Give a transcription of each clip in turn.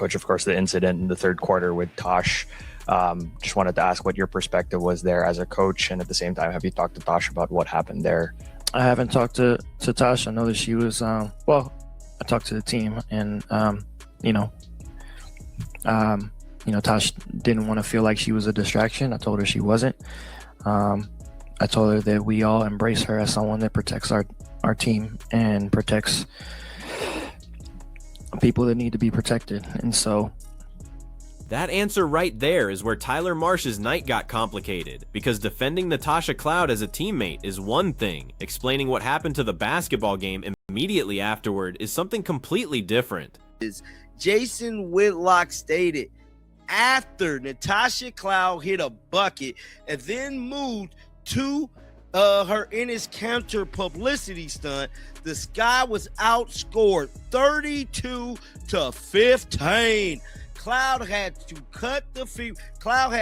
Coach, of course, the incident in the third quarter with Tosh. Just wanted to ask what your perspective was there as a coach, and at the same time, have you talked to Tosh about what happened there? I haven't talked to Natasha. I know that she was, I talked to the team, and, Tosh didn't want to feel like she was a distraction. I told her she wasn't. I told her that we all embrace her as someone that protects our team and protects people that need to be protected. And so that answer right there is where Tyler Marsh's night got complicated, because defending Natasha Cloud as a teammate is one thing. Explaining what happened to the basketball game immediately afterward is something completely different. Jason Whitlock stated, after Natasha Cloud hit a bucket and then moved to her Ennis counter publicity stunt, the Sky was outscored 32-15. Cloud had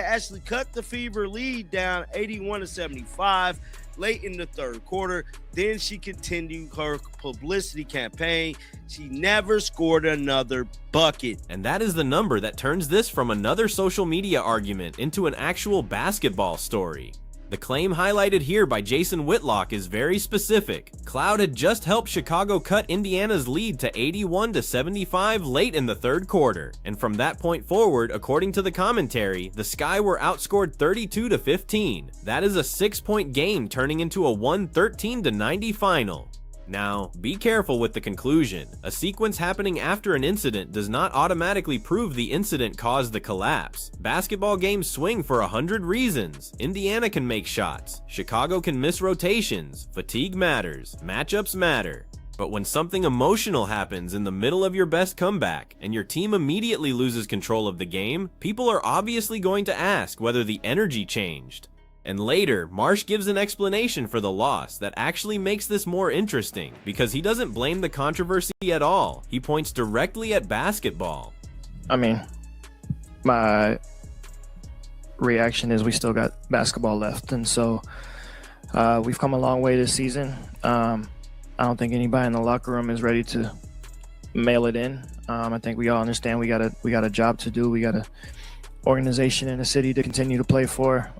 actually cut the Fever lead down 81-75 late in the third quarter. Then she continued her publicity campaign. She never scored another bucket. And that is the number that turns this from another social media argument into an actual basketball story. The claim highlighted here by Jason Whitlock is very specific. Cloud had just helped Chicago cut Indiana's lead to 81-75 late in the third quarter, and from that point forward, according to the commentary, the Sky were outscored 32-15. That is a 6-point game turning into a 113-90 final. Now, be careful with the conclusion. A sequence happening after an incident does not automatically prove the incident caused the collapse. Basketball games swing for 100 reasons. Indiana can make shots. Chicago can miss rotations. Fatigue matters. Matchups matter. But when something emotional happens in the middle of your best comeback, and your team immediately loses control of the game, people are obviously going to ask whether the energy changed. And later, Marsh gives an explanation for the loss that actually makes this more interesting, because he doesn't blame the controversy at all. He points directly at basketball. I mean, my reaction is we still got basketball left, and so we've come a long way this season. I don't think anybody in the locker room is ready to mail it in. I think we all understand we got a job to do. We got a organization in the city to continue to play for.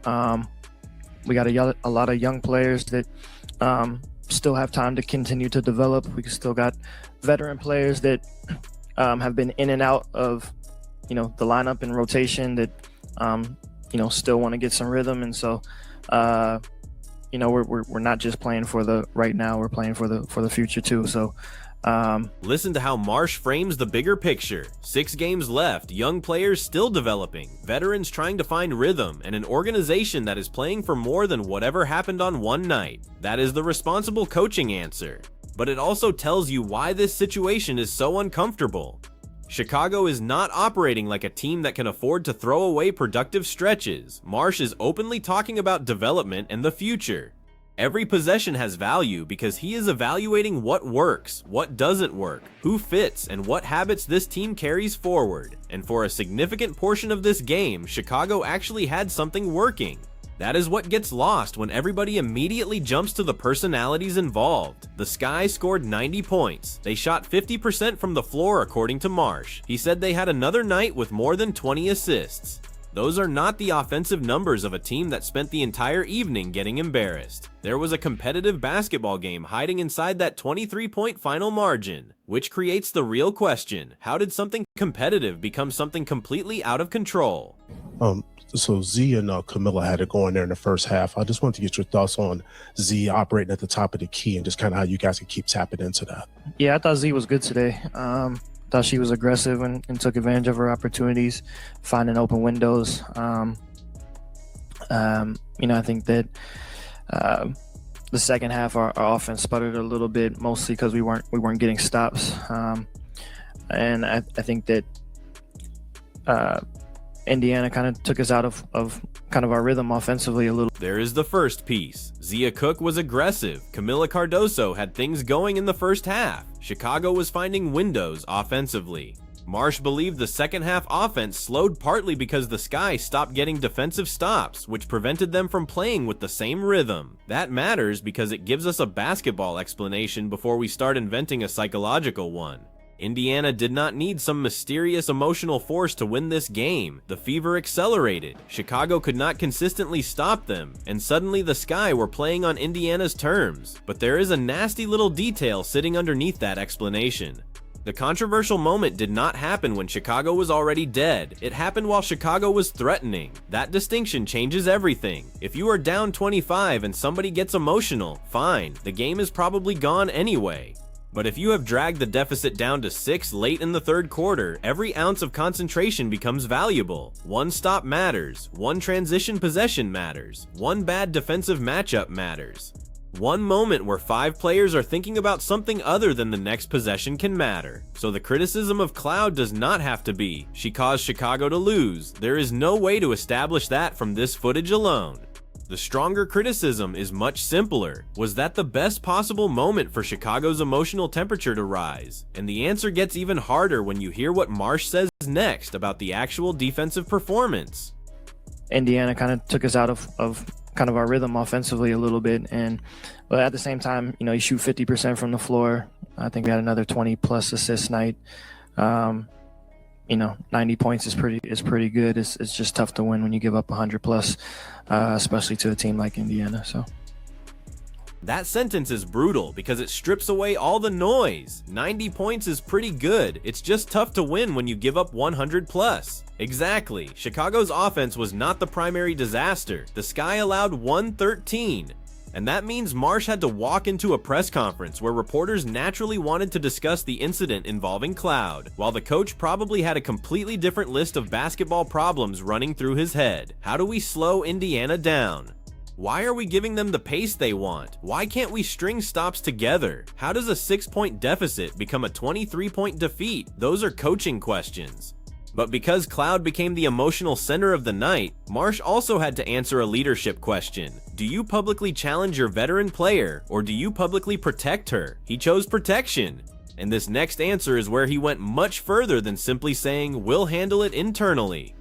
We got a lot of young players that still have time to continue to develop. We still got veteran players that have been in and out of, the lineup and rotation that, still want to get some rhythm. And so, we're not just playing for the right now. We're playing for the future too. So. Listen to how Marsh frames the bigger picture. 6 games left, young players still developing, veterans trying to find rhythm, and an organization that is playing for more than whatever happened on one night. That is the responsible coaching answer. But it also tells you why this situation is so uncomfortable. Chicago is not operating like a team that can afford to throw away productive stretches. Marsh is openly talking about development and the future. Every possession has value because he is evaluating what works, what doesn't work, who fits, and what habits this team carries forward. And for a significant portion of this game, Chicago actually had something working. That is what gets lost when everybody immediately jumps to the personalities involved. The Sky scored 90 points. They shot 50% from the floor according to Marsh. He said they had another night with more than 20 assists. Those are not the offensive numbers of a team that spent the entire evening getting embarrassed. There was a competitive basketball game hiding inside that 23-point final margin, which creates the real question: how did something competitive become something completely out of control? So Z and Camilla had it going there in the first half. I just wanted to get your thoughts on Z operating at the top of the key and just kind of how you guys can keep tapping into that. Yeah, I thought Z was good today. Thought she was aggressive and took advantage of her opportunities, finding open windows. I think that the second half our offense sputtered a little bit, mostly because we weren't getting stops. And I think that Indiana kind of took us out of kind of our rhythm offensively a little. There is the first piece. Zia Cook was aggressive. Camila Cardoso had things going in the first half. Chicago was finding windows offensively. Marsh believed the second half offense slowed partly because the Sky stopped getting defensive stops, which prevented them from playing with the same rhythm. That matters because it gives us a basketball explanation before we start inventing a psychological one. Indiana did not need some mysterious emotional force to win this game. The fever accelerated. Chicago could not consistently stop them, and suddenly the Sky were playing on Indiana's terms. But there is a nasty little detail sitting underneath that explanation. The controversial moment did not happen when Chicago was already dead. It happened while Chicago was threatening. That distinction changes everything. If you are down 25 and somebody gets emotional, fine, the game is probably gone anyway. But if you have dragged the deficit down to 6 late in the third quarter, every ounce of concentration becomes valuable. One stop matters. One transition possession matters. One bad defensive matchup matters. One moment where 5 players are thinking about something other than the next possession can matter. So the criticism of Cloud does not have to be, she caused Chicago to lose. There is no way to establish that from this footage alone. The stronger criticism is much simpler. Was that the best possible moment for Chicago's emotional temperature to rise? And the answer gets even harder when you hear what Marsh says next about the actual defensive performance. Indiana kind of took us out of kind of our rhythm offensively a little bit, but at the same time, you shoot 50% from the floor. I think we had another 20+ assist night. 90 points is pretty good. It's just tough to win when you give up 100+, especially to a team like Indiana. So that sentence is brutal because it strips away all the noise. 90 points is pretty good. It's just tough to win when you give up 100+. Exactly. Chicago's offense was not the primary disaster. The Sky allowed 113. And that means Marsh had to walk into a press conference where reporters naturally wanted to discuss the incident involving Cloud, while the coach probably had a completely different list of basketball problems running through his head. How do we slow Indiana down? Why are we giving them the pace they want? Why can't we string stops together? How does a 6-point deficit become a 23-point defeat? Those are coaching questions. But because Cloud became the emotional center of the night, Marsh also had to answer a leadership question. Do you publicly challenge your veteran player, or do you publicly protect her? He chose protection. And this next answer is where he went much further than simply saying, we'll handle it internally.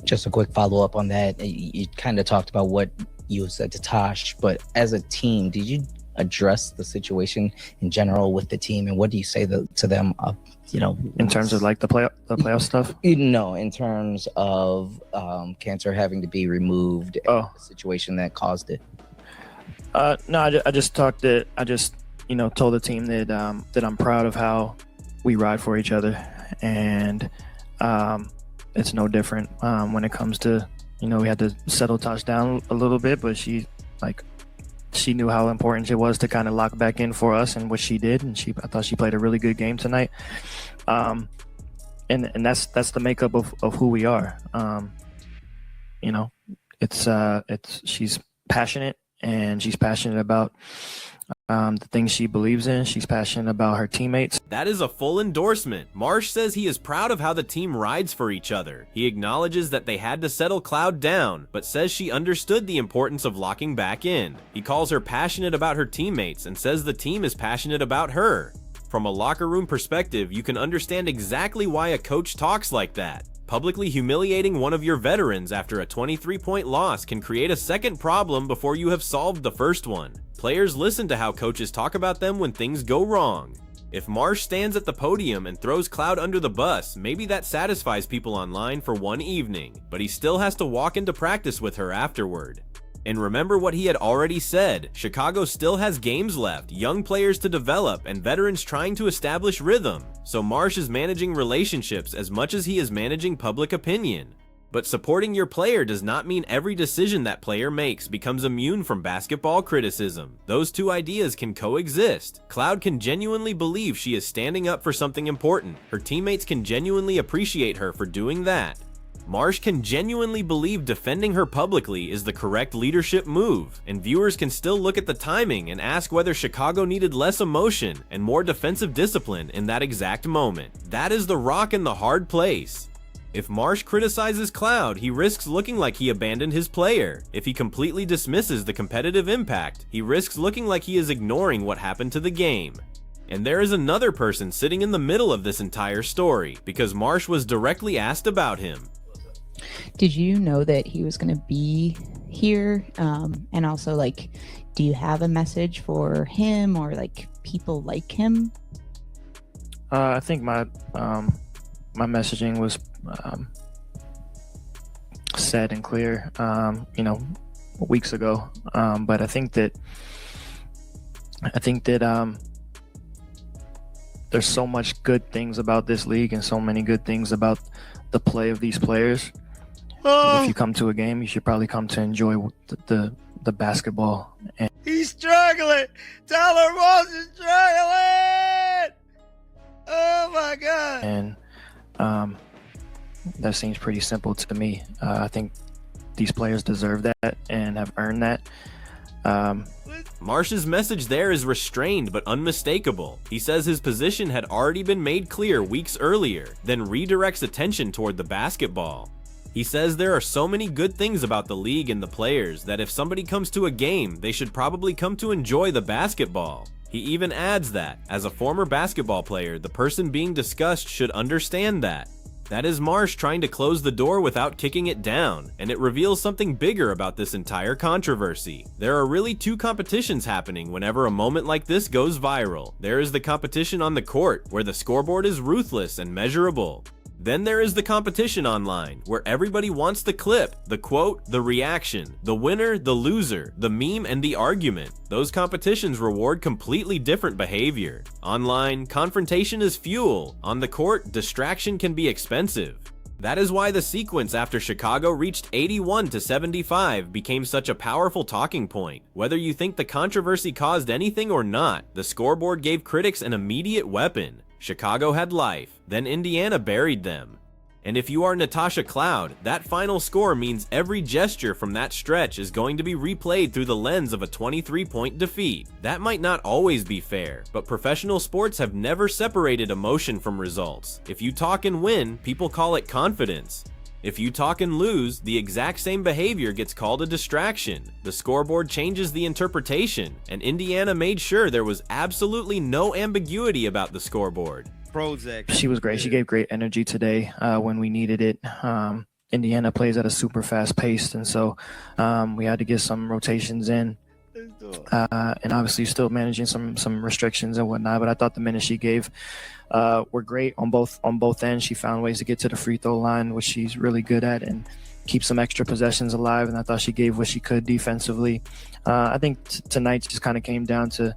Just a quick follow-up on that. You kind of talked about what you said to Tosh, but as a team, did you address the situation in general with the team, and what do you say to them in terms of like the playoff stuff? No, in terms of Cantor having to be removed, the situation that caused it. No, I just told the team that I'm proud of how we ride for each other, and it's no different when it comes to we had to settle Tosh down a little bit, but she knew how important it was to kind of lock back in for us, and what she did, and I thought she played a really good game tonight. And that's the makeup of who we are. She's passionate, and she's passionate about the things she believes in. She's passionate about her teammates. That is a full endorsement. Marsh says he is proud of how the team rides for each other. He acknowledges that they had to settle Cloud down, but says she understood the importance of locking back in. He calls her passionate about her teammates and says the team is passionate about her. From a locker room perspective, you can understand exactly why a coach talks like that. Publicly humiliating one of your veterans after a 23-point loss can create a second problem before you have solved the first one. Players listen to how coaches talk about them when things go wrong. If Marsh stands at the podium and throws Cloud under the bus, maybe that satisfies people online for one evening, but he still has to walk into practice with her afterward. And remember what he had already said, Chicago still has games left, young players to develop, and veterans trying to establish rhythm. So Marsh is managing relationships as much as he is managing public opinion. But supporting your player does not mean every decision that player makes becomes immune from basketball criticism. Those two ideas can coexist. Cloud can genuinely believe she is standing up for something important. Her teammates can genuinely appreciate her for doing that. Marsh can genuinely believe defending her publicly is the correct leadership move, and viewers can still look at the timing and ask whether Chicago needed less emotion and more defensive discipline in that exact moment. That is the rock in the hard place. If Marsh criticizes Cloud, he risks looking like he abandoned his player. If he completely dismisses the competitive impact, he risks looking like he is ignoring what happened to the game. And there is another person sitting in the middle of this entire story, because Marsh was directly asked about him. Did you know that he was going to be here? And also, do you have a message for him or people like him? I think my messaging was said and clear, weeks ago. But I think that there's so much good things about this league and so many good things about the play of these players. If you come to a game, you should probably come to enjoy the basketball. And He's struggling. Tyler Moss is struggling. Oh my God. And that seems pretty simple to me. I think these players deserve that and have earned that. Marsh's message there is restrained but unmistakable. He says his position had already been made clear weeks earlier, then redirects attention toward the basketball. He says there are so many good things about the league and the players that if somebody comes to a game, they should probably come to enjoy the basketball. He even adds that, as a former basketball player, the person being discussed should understand that. That is Marsh trying to close the door without kicking it down, and it reveals something bigger about this entire controversy. There are really two competitions happening whenever a moment like this goes viral. There is the competition on the court, where the scoreboard is ruthless and measurable. Then there is the competition online, where everybody wants the clip, the quote, the reaction, the winner, the loser, the meme, and the argument. Those competitions reward completely different behavior. Online, confrontation is fuel. On the court, distraction can be expensive. That is why the sequence after Chicago reached 81-75 became such a powerful talking point. Whether you think the controversy caused anything or not, the scoreboard gave critics an immediate weapon. Chicago had life, then Indiana buried them. And if you are Natasha Cloud, that final score means every gesture from that stretch is going to be replayed through the lens of a 23-point defeat. That might not always be fair, but professional sports have never separated emotion from results. If you talk and win, people call it confidence. If you talk and lose, the exact same behavior gets called a distraction. The scoreboard changes the interpretation, and Indiana made sure there was absolutely no ambiguity about the scoreboard. Prozac. she was great. She gave great energy today when we needed it. Indiana plays at a super fast pace, and so we had to get some rotations in. And obviously still managing some restrictions and whatnot, but I thought the minutes she gave were great on both ends. She found ways to get to the free throw line, which she's really good at, and keep some extra possessions alive, and I thought she gave what she could defensively. I think tonight just kind of came down to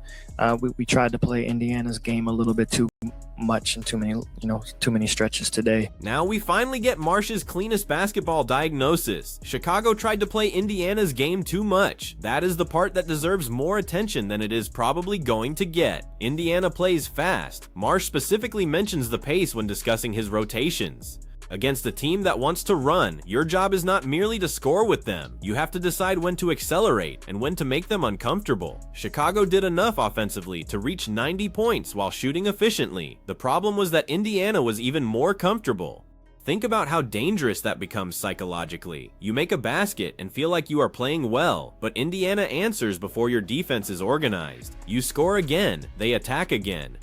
we tried to play Indiana's game a little bit too much and too many stretches today. Now we finally get Marsh's cleanest basketball diagnosis. Chicago tried to play Indiana's game too much. That is the part that deserves more attention than it is probably going to get. Indiana plays fast. Marsh specifically mentions the pace when discussing his rotations. Against a team that wants to run, your job is not merely to score with them. You have to decide when to accelerate and when to make them uncomfortable. Chicago did enough offensively to reach 90 points while shooting efficiently. The problem was that Indiana was even more comfortable. Think about how dangerous that becomes psychologically. You make a basket and feel like you are playing well, but Indiana answers before your defense is organized. You score again, they attack again.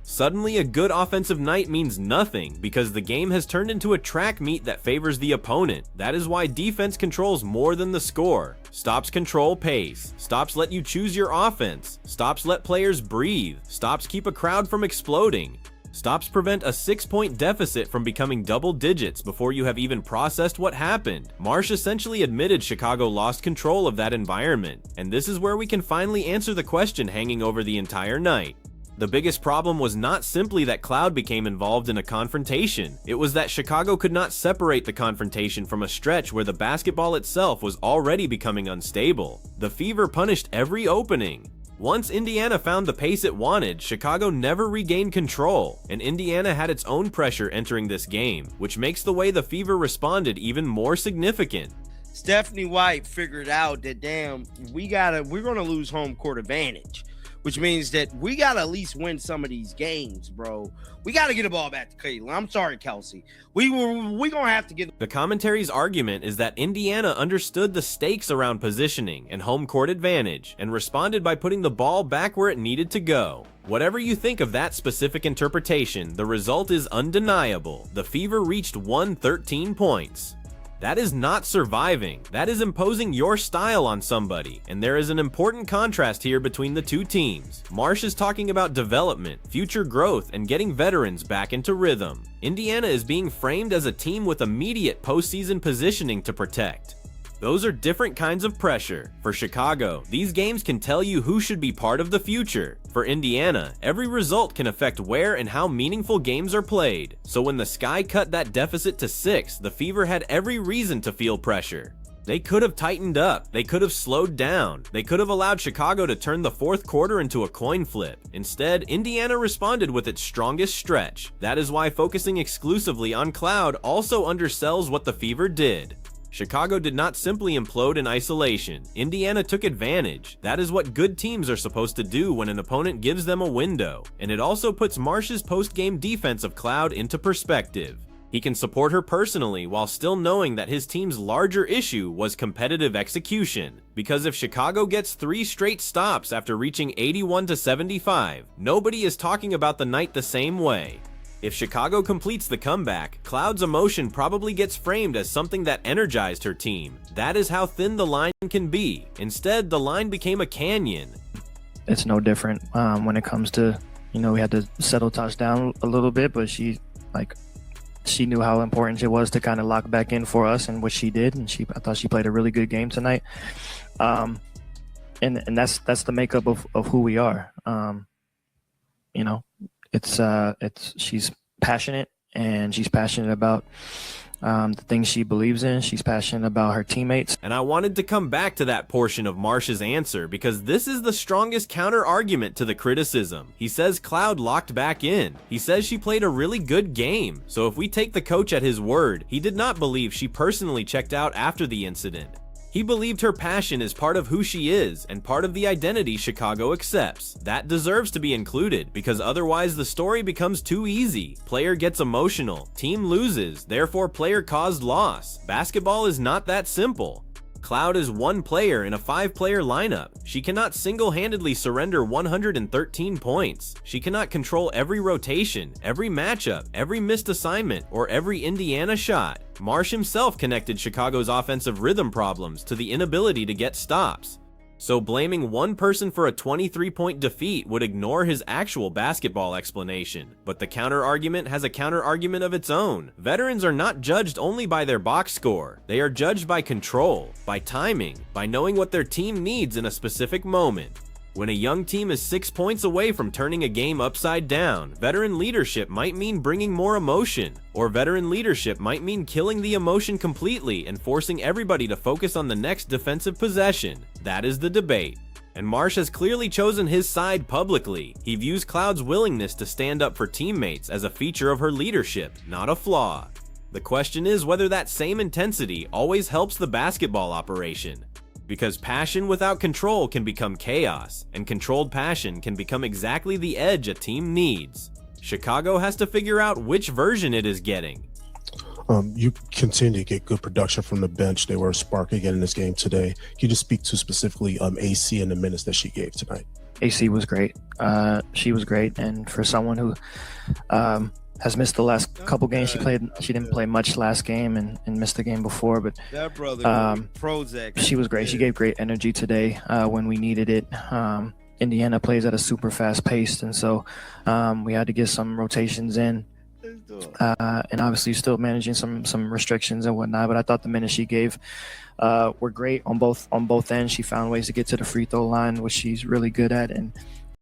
Suddenly, a good offensive night means nothing because the game has turned into a track meet that favors the opponent. That is why defense controls more than the score. Stops control pace. Stops let you choose your offense. Stops let players breathe. Stops keep a crowd from exploding. Stops prevent a 6-point deficit from becoming double digits before you have even processed what happened. Marsh essentially admitted Chicago lost control of that environment, and this is where we can finally answer the question hanging over the entire night. The biggest problem was not simply that Cloud became involved in a confrontation. It was that Chicago could not separate the confrontation from a stretch where the basketball itself was already becoming unstable. The Fever punished every opening. Once Indiana found the pace it wanted, Chicago never regained control, and Indiana had its own pressure entering this game, which makes the way the Fever responded even more significant. Stephanie White figured out that, damn, we're gonna lose home court advantage, which means that we gotta at least win some of these games, bro. We gotta get the ball back to Caitlin. I'm sorry, Kelsey. We gonna have to get. The commentary's argument is that Indiana understood the stakes around positioning and home court advantage and responded by putting the ball back where it needed to go. Whatever you think of that specific interpretation, the result is undeniable. The Fever reached 113 points. That is not surviving. That is imposing your style on somebody. And there is an important contrast here between the two teams. Marsh is talking about development, future growth, and getting veterans back into rhythm. Indiana is being framed as a team with immediate postseason positioning to protect. Those are different kinds of pressure. For Chicago, these games can tell you who should be part of the future. For Indiana, every result can affect where and how meaningful games are played. So when the Sky cut that deficit to 6, the Fever had every reason to feel pressure. They could have tightened up, they could have slowed down, they could have allowed Chicago to turn the fourth quarter into a coin flip. Instead, Indiana responded with its strongest stretch. That is why focusing exclusively on Cloud also undersells what the Fever did. Chicago did not simply implode in isolation. Indiana took advantage. That is what good teams are supposed to do when an opponent gives them a window. And it also puts Marsh's post-game defense of Cloud into perspective. He can support her personally while still knowing that his team's larger issue was competitive execution. Because if Chicago gets 3 straight stops after reaching 81-75, nobody is talking about the night the same way. If Chicago completes the comeback, Cloud's emotion probably gets framed as something that energized her team. That is how thin the line can be. Instead, the line became a canyon. It's no different when it comes to, we had to settle Tosh down a little bit, but she knew how important it was to kind of lock back in for us, and what she did, and I thought she played a really good game tonight. And that's the makeup of who we are. She's passionate, and she's passionate about the things she believes in. She's passionate about her teammates. And I wanted to come back to that portion of Marsh's answer because this is the strongest counter argument to the criticism. He says Cloud locked back in. He says she played a really good game. So if we take the coach at his word, he did not believe she personally checked out after the incident. He believed her passion is part of who she is and part of the identity Chicago accepts. That deserves to be included because otherwise the story becomes too easy. Player gets emotional, team loses, therefore player caused loss. Basketball is not that simple. Cloud is one player in a 5-player lineup. She cannot single-handedly surrender 113 points. She cannot control every rotation, every matchup, every missed assignment, or every Indiana shot. Marsh himself connected Chicago's offensive rhythm problems to the inability to get stops. So blaming one person for a 23-point defeat would ignore his actual basketball explanation. But the counter-argument has a counter-argument of its own. Veterans are not judged only by their box score. They are judged by control, by timing, by knowing what their team needs in a specific moment. When a young team is 6 points away from turning a game upside down, veteran leadership might mean bringing more emotion, or veteran leadership might mean killing the emotion completely and forcing everybody to focus on the next defensive possession. That is the debate. And Marsh has clearly chosen his side publicly. He views Cloud's willingness to stand up for teammates as a feature of her leadership, not a flaw. The question is whether that same intensity always helps the basketball operation. Because passion without control can become chaos, and controlled passion can become exactly the edge a team needs. Chicago has to figure out which version it is getting. You continue to get good production from the bench. They were a spark again in this game today. Can you just speak to specifically AC and the minutes that she gave tonight? AC was great. She was great, and for someone who has missed the last couple games she didn't play much last game and missed the game before, but That brother Prozac. she was great. She gave great energy today when we needed it. Indiana plays at a super fast pace, and so we had to get some rotations in, and obviously still managing some restrictions and whatnot. But I thought the minutes she gave were great on both ends. She found ways to get to the free throw line, which she's really good at, and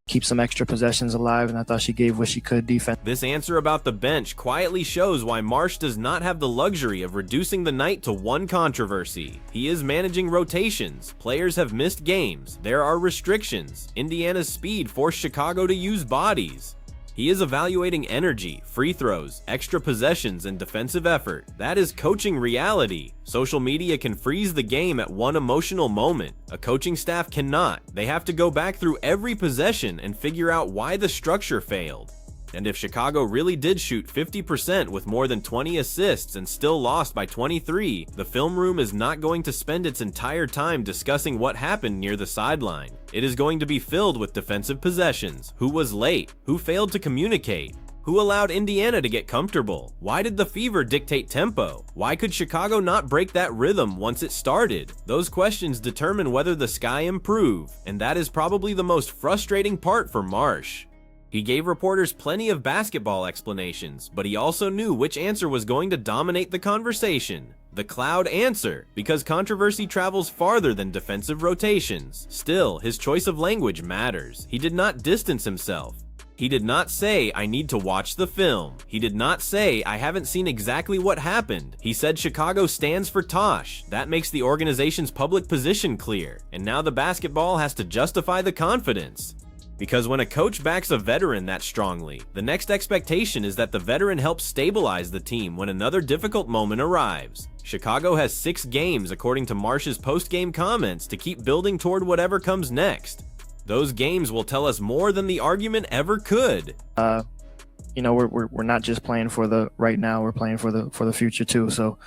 keep some extra possessions alive, and I thought she gave what she could defense. This answer about the bench quietly shows why Marsh does not have the luxury of reducing the night to one controversy. He is managing rotations. Players have missed games. There are restrictions. Indiana's speed forced Chicago to use bodies. He is evaluating energy, free throws, extra possessions, and defensive effort. That is coaching reality. Social media can freeze the game at one emotional moment. A coaching staff cannot. They have to go back through every possession and figure out why the structure failed. And if Chicago really did shoot 50% with more than 20 assists and still lost by 23, the film room is not going to spend its entire time discussing what happened near the sideline. It is going to be filled with defensive possessions, who was late, who failed to communicate, Who allowed Indiana to get comfortable? Why did the Fever dictate tempo? Why could Chicago not break that rhythm once it started? Those questions determine whether the Sky improve, and that is probably the most frustrating part for Marsh. He gave reporters plenty of basketball explanations, but he also knew which answer was going to dominate the conversation. The Cloud answer, because controversy travels farther than defensive rotations. Still, his choice of language matters. He did not distance himself. He did not say, I need to watch the film. He did not say, I haven't seen exactly what happened. He said Chicago stands for Tosh. That makes the organization's public position clear, and now the basketball has to justify the confidence. Because when a coach backs a veteran that strongly, the next expectation is that the veteran helps stabilize the team when another difficult moment arrives. Chicago has 6 games, according to Marsh's post-game comments, to keep building toward whatever comes next. Those games will tell us more than the argument ever could. You know, we're not just playing for the right now, we're playing for the future too. So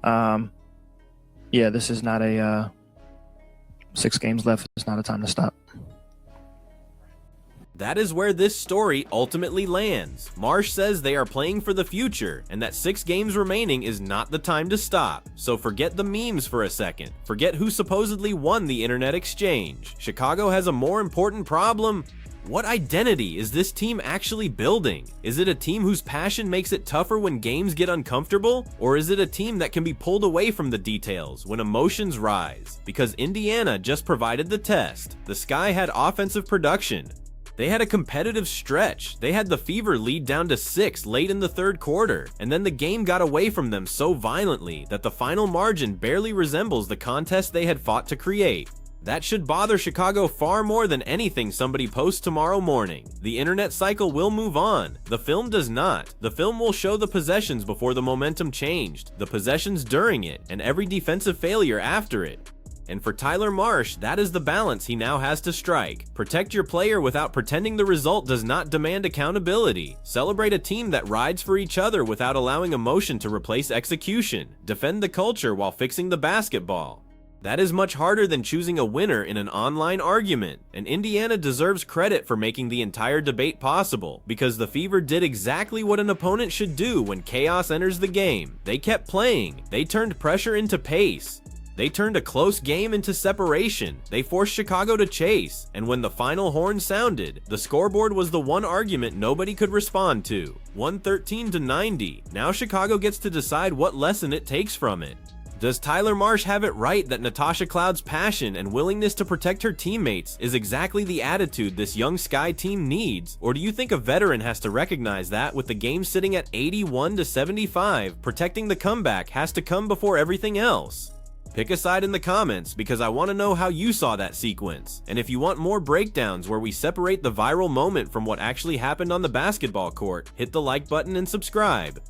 yeah, this is not a 6 games left. It's not a time to stop. That is where this story ultimately lands. Marsh says they are playing for the future, and that 6 games remaining is not the time to stop. So forget the memes for a second. Forget who supposedly won the internet exchange. Chicago has a more important problem. What identity is this team actually building? Is it a team whose passion makes it tougher when games get uncomfortable? Or is it a team that can be pulled away from the details when emotions rise? Because Indiana just provided the test. The Sky had offensive production. They had a competitive stretch. They had the Fever lead down to 6 late in the 3rd quarter, and then the game got away from them so violently that the final margin barely resembles the contest they had fought to create. That should bother Chicago far more than anything somebody posts tomorrow morning. The internet cycle will move on. The film does not. The film will show the possessions before the momentum changed, the possessions during it, and every defensive failure after it. And for Tyler Marsh, that is the balance he now has to strike. Protect your player without pretending the result does not demand accountability. Celebrate a team that rides for each other without allowing emotion to replace execution. Defend the culture while fixing the basketball. That is much harder than choosing a winner in an online argument, and Indiana deserves credit for making the entire debate possible, because the Fever did exactly what an opponent should do when chaos enters the game. They kept playing. They turned pressure into pace. They turned a close game into separation. They forced Chicago to chase, and when the final horn sounded, the scoreboard was the one argument nobody could respond to. 113-90. Now Chicago gets to decide what lesson it takes from it. Does Tyler Marsh have it right that Natasha Cloud's passion and willingness to protect her teammates is exactly the attitude this young Sky team needs? Or do you think a veteran has to recognize that with the game sitting at 81-75, protecting the comeback has to come before everything else? Pick a side in the comments because I want to know how you saw that sequence. And if you want more breakdowns where we separate the viral moment from what actually happened on the basketball court, hit the like button and subscribe.